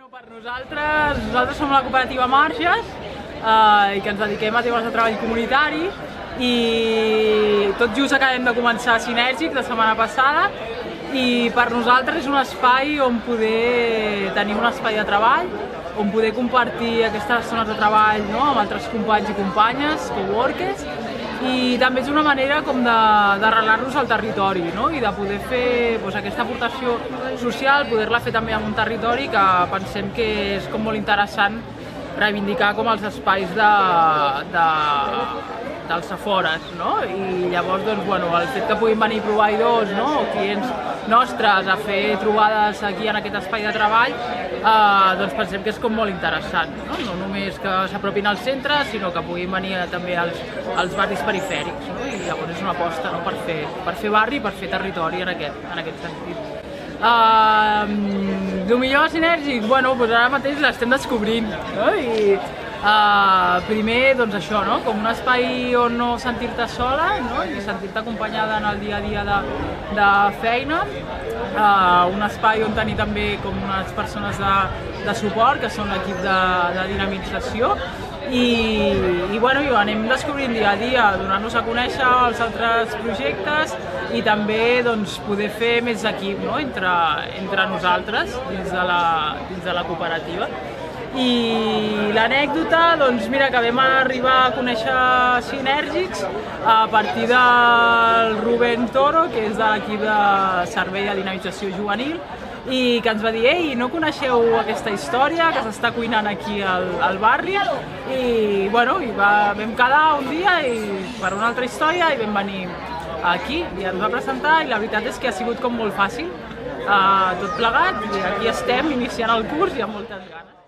Per nosaltres som la cooperativa Marges i que ens dediquem a temes de treball comunitari i tot just acabem de començar Sinèrgic la setmana passada i per nosaltres és un espai on poder tenir un espai de treball, on poder compartir aquestes zones de treball amb altres companys i companyes, coworkers, i també és una manera com d'arrelar-nos al territori i de poder fer aquesta aportació social, poder-la fer també en un territori que pensem que és com molt interessant reivindicar com els espais dels afores, i llavors el fet que puguin venir proveïdors o clients nostres a fer trobades aquí en aquest espai de treball pensem que és com molt interessant, no només que s'apropin al centre, sinó que puguin venir també als barris perifèrics, i llavors és una aposta per fer barri i per fer territori en aquest sentit. El millor Sinèrgic, ara mateix l'estem descobrint, i primer això, com un espai on no sentir-te sola i sentir-te acompanyada en el dia a dia de feina, un espai on tenir també com unes persones de suport, que són l'equip de dinamització, i ho anem descobrint dia a dia, donar-nos a conèixer els altres projectes i també poder fer més equip entre nosaltres dins de la cooperativa. I l'anècdota, mira, que vam arribar a conèixer Sinèrgics a partir del Rubén Toro, que és de l'equip de servei de dinamització juvenil, i que ens va dir: ei, no coneixeu aquesta història que s'està cuinant aquí al barri? I vam quedar un dia per una altra història i vam venir aquí i ens va presentar, i la veritat és que ha sigut com molt fàcil tot plegat, i aquí estem iniciant el curs i amb moltes ganes.